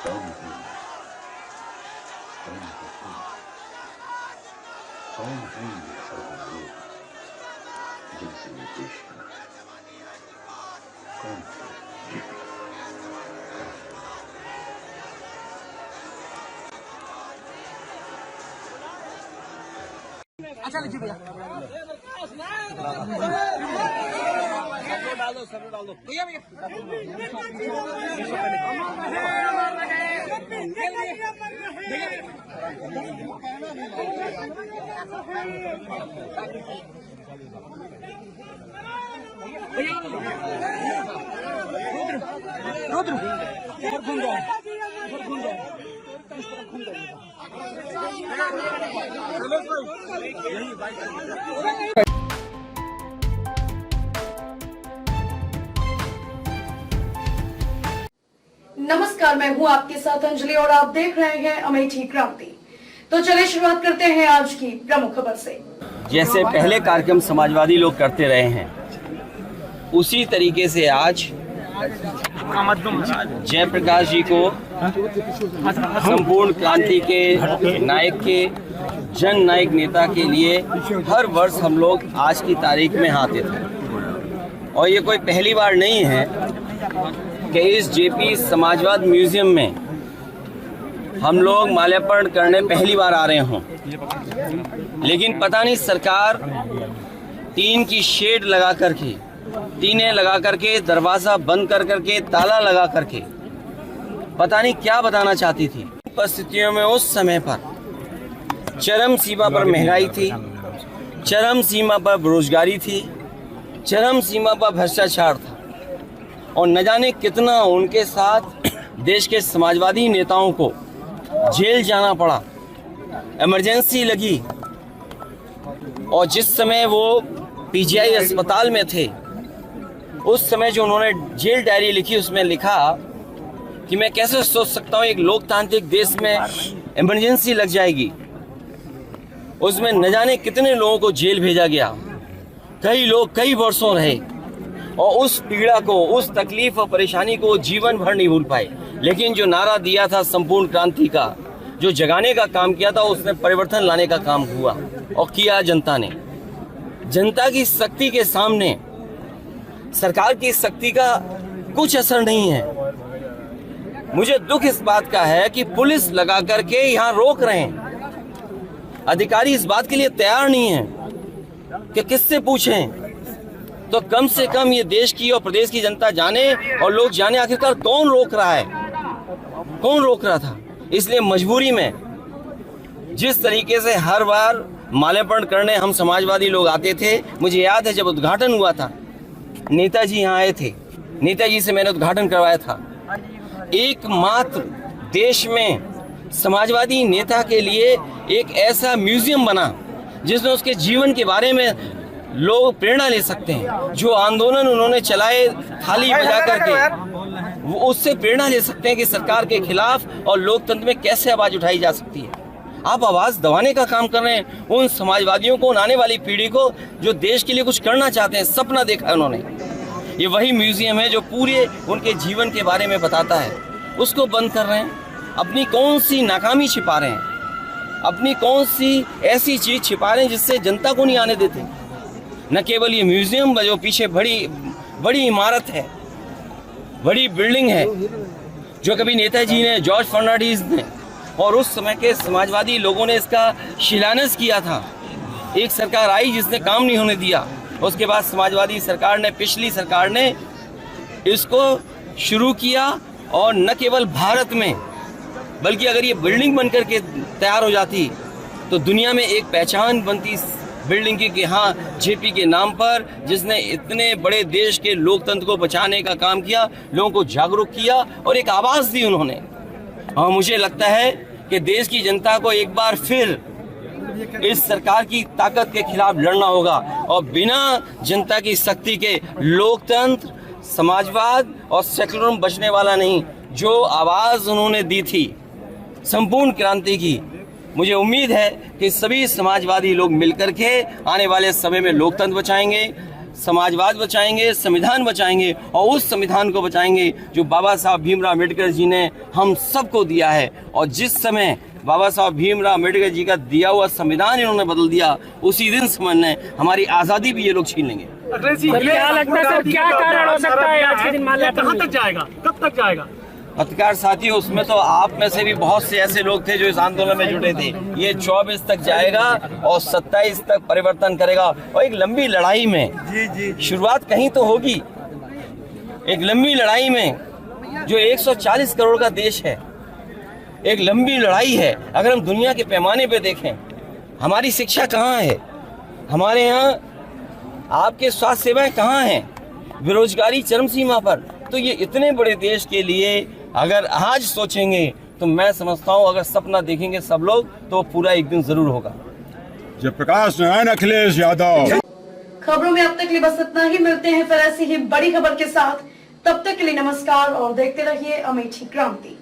कौन है कौन है तुम? कौन है ये सब लोग जिनसे ये देश बना है? कौन है? अच्छा लीजिए भैया, डाल दो, सब डाल दो भैया भैया। रुद्र उधर घूम जाओ, उधर घूम जाओ, इस तरफ घूम जाइए। नमस्कार, मैं हूं आपके साथ अंजलि और आप देख रहे हैं अमेठी क्रांति। तो चलिए शुरुआत करते हैं आज की प्रमुख खबर से। जैसे पहले कार्यक्रम समाजवादी लोग करते रहे हैं, उसी तरीके से आज जयप्रकाश जी को संपूर्ण क्रांति के नायक के जन नायक नेता के लिए हर वर्ष हम लोग आज की तारीख में आते थे। और ये कोई पहली बार नहीं है कि इस जेपी समाजवाद म्यूजियम में हम लोग माल्यार्पण करने पहली बार आ रहे हों, लेकिन पता नहीं सरकार टीन की शेड लगा करके, टीनें लगा करके, दरवाज़ा बंद कर करके, ताला लगा करके पता नहीं क्या बताना चाहती थी। परिस्थितियों में उस समय पर चरम सीमा पर महंगाई थी, चरम सीमा पर बेरोजगारी थी, चरम सीमा पर भ्रष्टाचार था और न जाने कितना उनके साथ देश के समाजवादी नेताओं को जेल जाना पड़ा, इमरजेंसी लगी। और जिस समय वो पीजीआई अस्पताल में थे, उस समय जो उन्होंने जेल डायरी लिखी, उसमें लिखा कि मैं कैसे सोच सकता हूँ एक लोकतांत्रिक देश में इमरजेंसी लग जाएगी। उसमें न जाने कितने लोगों को जेल भेजा गया, कई लोग कई वर्षों रहे और उस पीड़ा को, उस तकलीफ और परेशानी को जीवन भर नहीं भूल पाए। लेकिन जो नारा दिया था संपूर्ण क्रांति का, जो जगाने का काम किया था, उसने परिवर्तन लाने का काम हुआ और किया जनता ने। जनता की शक्ति के सामने सरकार की शक्ति का कुछ असर नहीं है। मुझे दुख इस बात का है कि पुलिस लगा करके यहाँ रोक रहे हैं, अधिकारी इस बात के लिए तैयार नहीं है कि किससे पूछें। तो कम से कम ये देश की और प्रदेश की जनता जाने और लोग जाने आखिरकार कौन रोक रहा है, कौन रोक रहा था। इसलिए मजबूरी में जिस तरीके से हर बार माल्यार्पण करने हम समाजवादी लोग आते थे, मुझे याद है जब उद्घाटन हुआ था, नेताजी यहाँ आए थे, नेताजी से मैंने उद्घाटन करवाया था। एकमात्र देश में समाजवादी नेता के लिए एक ऐसा म्यूजियम बना जिसमें उसके जीवन के बारे में लोग प्रेरणा ले सकते हैं। जो आंदोलन उन्होंने चलाए थाली बजा करके, वो उससे प्रेरणा ले सकते हैं कि सरकार के खिलाफ और लोकतंत्र में कैसे आवाज उठाई जा सकती है। आप आवाज दबाने का काम कर रहे हैं उन समाजवादियों को, उन आने वाली पीढ़ी को जो देश के लिए कुछ करना चाहते हैं, सपना देखा है उन्होंने। ये वही म्यूजियम है जो पूरे उनके जीवन के बारे में बताता है, उसको बंद कर रहे हैं। अपनी कौन सी नाकामी छिपा रहे हैं, अपनी कौन सी ऐसी चीज छिपा रहे हैं जिससे जनता को नहीं आने देते। न केवल ये म्यूजियम, जो पीछे बड़ी इमारत है, बड़ी बिल्डिंग है, जो कभी नेताजी ने, जॉर्ज फर्नांडिस ने और उस समय के समाजवादी लोगों ने इसका शिलान्यास किया था। एक सरकार आई जिसने काम नहीं होने दिया, उसके बाद समाजवादी सरकार ने, पिछली सरकार ने इसको शुरू किया। और न केवल भारत में, बल्कि अगर ये बिल्डिंग बनकर के तैयार हो जाती तो दुनिया में एक पहचान बनती बिल्डिंग की कि हाँ, जेपी के नाम पर, जिसने इतने बड़े देश के लोकतंत्र को बचाने का काम किया, लोगों को जागरूक किया और एक आवाज़ दी उन्होंने। और मुझे लगता है कि देश की जनता को एक बार फिर इस सरकार की ताकत के खिलाफ लड़ना होगा और बिना जनता की शक्ति के लोकतंत्र, समाजवाद और सेकुलरिज्म बचने वाला नहीं। जो आवाज़ उन्होंने दी थी संपूर्ण क्रांति की, मुझे उम्मीद है कि सभी समाजवादी लोग मिलकर के आने वाले समय में लोकतंत्र बचाएंगे, समाजवाद बचाएंगे, संविधान बचाएंगे और उस संविधान को बचाएंगे जो बाबा साहब भीमराव अम्बेडकर जी ने हम सबको दिया है। और जिस समय बाबा साहब भीमराव अम्बेडकर जी का दिया हुआ संविधान इन्होंने बदल दिया, उसी दिन समझने हमारी आज़ादी भी ये लोग छीन लेंगे। क्या लगता है सर, क्या कारण हो सकता है आज के दिन माल्यार्पण कहाँ तक जाएगा, कब तक जाएगा? पत्रकार साथियों, उसमें तो आप में से भी बहुत से ऐसे लोग थे जो इस आंदोलन में जुटे थे। ये 24 तक जाएगा और 27 तक परिवर्तन करेगा। और एक लंबी लड़ाई में शुरुआत कहीं तो होगी। एक लंबी लड़ाई में जो 140 करोड़ का देश है, एक लंबी लड़ाई है। अगर हम दुनिया के पैमाने पे देखें, हमारी शिक्षा कहाँ है, हमारे यहाँ आपके स्वास्थ्य सेवाएं कहाँ हैं, बेरोजगारी चरम सीमा पर। तो ये इतने बड़े देश के लिए अगर आज सोचेंगे तो मैं समझता हूँ अगर सपना देखेंगे सब लोग तो पूरा एक दिन जरूर होगा। जयप्रकाश नारायण, अखिलेश यादव। खबरों में अब तक के लिए बस इतना ही। मिलते हैं फिर ऐसी ही बड़ी खबर के साथ। तब तक के लिए नमस्कार और देखते रहिए अमेठी क्रांति।